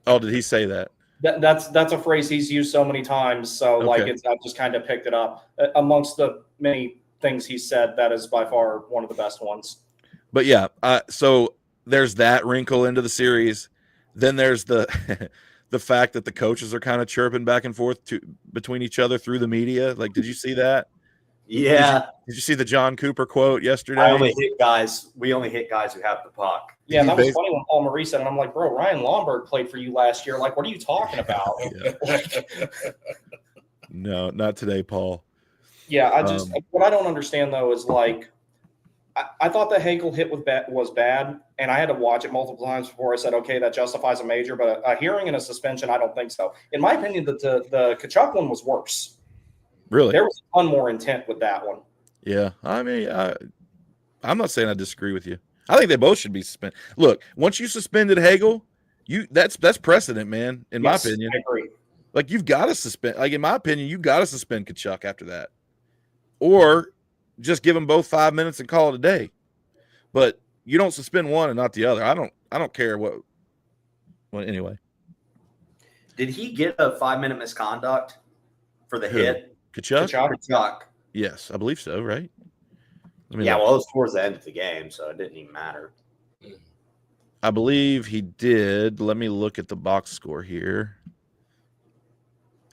Speaker 1: Oh, did he say that?
Speaker 4: That's a phrase he's used so many times. So
Speaker 1: Okay.
Speaker 4: I just kind of picked it up amongst the many things he said. That is by far one of the best ones.
Speaker 1: But yeah, so there's that wrinkle into the series. Then there's the the fact that the coaches are kind of chirping back and forth between each other through the media. Like, did you see that?
Speaker 2: Yeah.
Speaker 1: Did you see the John Cooper quote yesterday?
Speaker 2: We only hit guys who have the puck.
Speaker 4: Yeah, that was funny when Paul Marie said, and I'm like, bro, Ryan Lomberg played for you last year. Like, what are you talking about?
Speaker 1: No, not today, Paul.
Speaker 4: Yeah, what I don't understand though is I thought the Hagel hit was bad, and I had to watch it multiple times before I said, okay, that justifies a major, but a hearing and a suspension, I don't think so. In my opinion, the Tkachuk one was worse.
Speaker 1: Really?
Speaker 4: There was a ton more intent with that one.
Speaker 1: Yeah, I mean, I'm not saying I disagree with you. I think they both should be suspended. Look, once you suspended Hagel, that's precedent, man. In my opinion,
Speaker 4: I agree.
Speaker 1: Like, you've got to suspend. Like, in my opinion, you've got to suspend Tkachuk after that, or just give them both 5 minutes and call it a day. But you don't suspend one and not the other. I don't care what. Well, anyway.
Speaker 2: Did he get a 5-minute misconduct for the hit?
Speaker 1: Tkachuk? Yes, I believe so, right?
Speaker 2: Yeah, well, it was towards the end of the game, so it didn't even matter.
Speaker 1: I believe he did. Let me look at the box score here.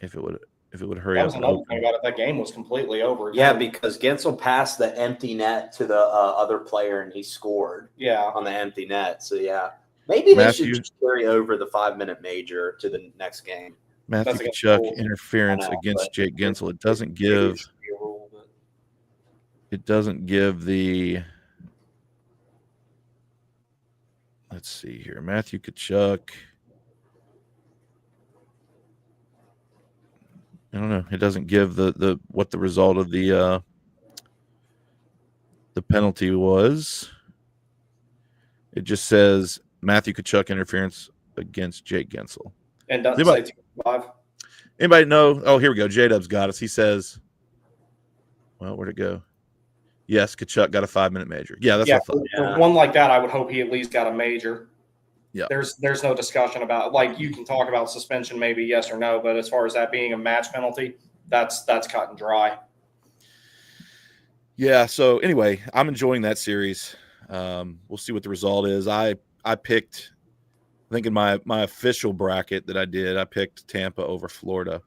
Speaker 1: If it would hurry up.
Speaker 4: That was another thing about it. That game was completely over.
Speaker 2: Yeah, because Gensel passed the empty net to the other player, and he scored.
Speaker 4: Yeah,
Speaker 2: on the empty net. So yeah, maybe they should just carry over the 5-minute major to the next game.
Speaker 1: Matthew Tkachuk interference against Jake Gensel. It doesn't give. It doesn't give the. Let's see here, Matthew Tkachuk. I don't know. It doesn't give the what the result of the penalty was. It just says Matthew Tkachuk interference against Jake Gensel.
Speaker 4: And doesn't say 2-5.
Speaker 1: Anybody know? Oh, here we go. J-Dub's got us. He says, well, where'd it go? Yes, Tkachuk got a 5-minute major. Yeah, that's what I thought.
Speaker 4: For one like that, I would hope he at least got a major.
Speaker 1: Yeah.
Speaker 4: There's no discussion about, like, you can talk about suspension, maybe yes or no, but as far as that being a match penalty, that's cut and dry.
Speaker 1: Yeah. So anyway, I'm enjoying that series. We'll see what the result is. I picked, I think in my official bracket that I did, I picked Tampa over Florida.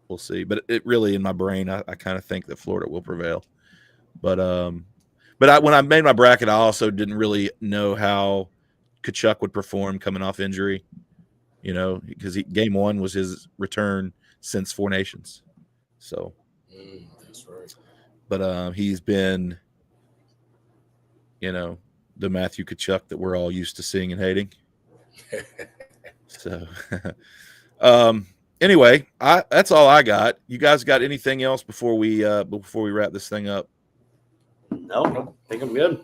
Speaker 1: We'll see, but it really, in my brain, I kind of think that Florida will prevail. But when I made my bracket, I also didn't really know how Tkachuk would perform coming off injury, because game one was his return since Four Nations. So
Speaker 3: that's right.
Speaker 1: But he's been, the Matthew Kachuk that we're all used to seeing and hating. So, anyway, that's all I got. You guys got anything else before we wrap this thing up?
Speaker 2: No, I think I'm good.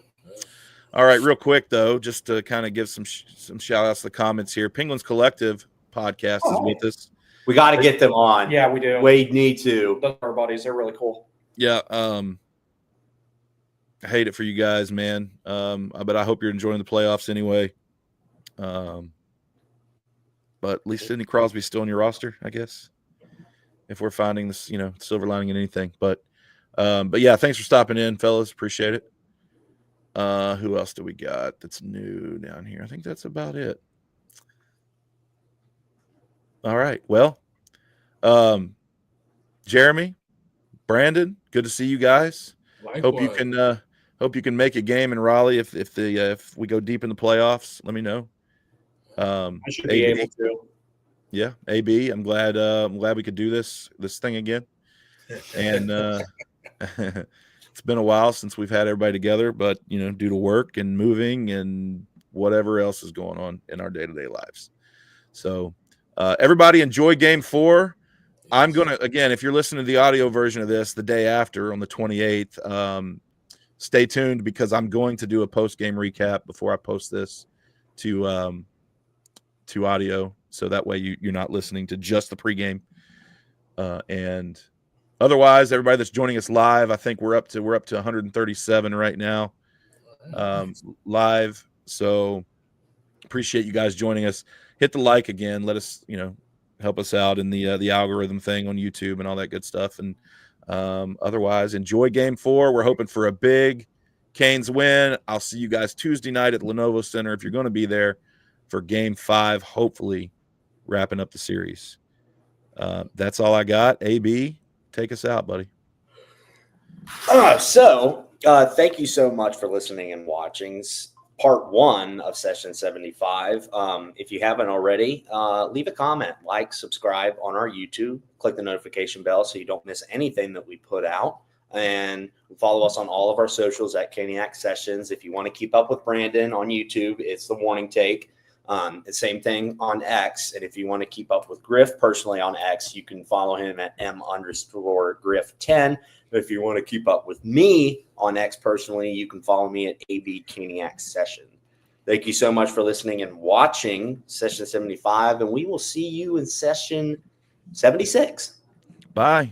Speaker 1: All right, real quick though, just to kind of give some shout outs to the comments here. Penguins Collective podcast is with us.
Speaker 2: We got to get them on.
Speaker 4: Yeah, we do.
Speaker 2: We need to.
Speaker 4: Those are our buddies. They're really cool.
Speaker 1: Yeah. I hate it for you guys, man. But I hope you're enjoying the playoffs anyway. But at least Sidney Crosby's still on your roster, I guess. If we're finding this, silver lining in anything. But yeah, thanks for stopping in, fellas. Appreciate it. Who else do we got that's new down here? I think that's about it. All right. Well, Jeremy, Brandon, good to see you guys.
Speaker 3: Likewise.
Speaker 1: Hope you can make a game in Raleigh if we go deep in the playoffs. Let me know.
Speaker 4: I should be able to.
Speaker 1: Yeah, AB. I'm glad we could do this thing again. And it's been a while since we've had everybody together, but due to work and moving and whatever else is going on in our day-to-day lives. So everybody enjoy game 4. I'm gonna, again, if you're listening to the audio version of this the day after on the 28th, stay tuned because I'm going to do a post-game recap before I post this to audio, so that way you're not listening to just the pregame. And otherwise, everybody that's joining us live, I think we're up to 137 right now, live. So appreciate you guys joining us. Hit the like again. Let us, help us out in the algorithm thing on YouTube and all that good stuff. And otherwise, enjoy game 4. We're hoping for a big Canes win. I'll see you guys Tuesday night at Lenovo Center if you're going to be there for game 5, hopefully wrapping up the series. That's all I got. AB, take us out, buddy.
Speaker 2: Thank you so much for listening and watching part 1 of session 75. If you haven't already, leave a comment, subscribe on our YouTube, click the notification bell so you don't miss anything that we put out, and follow us on all of our socials at caniacsessions. If you want to keep up with Brandon on YouTube, it's the Warning Take. The same thing on X. And if you want to keep up with Griff personally on X, you can follow him at M_Griff10. But if you want to keep up with me on X personally, you can follow me at AB Caniacsession. Thank you so much for listening and watching session 75, and we will see you in session 76.
Speaker 1: Bye.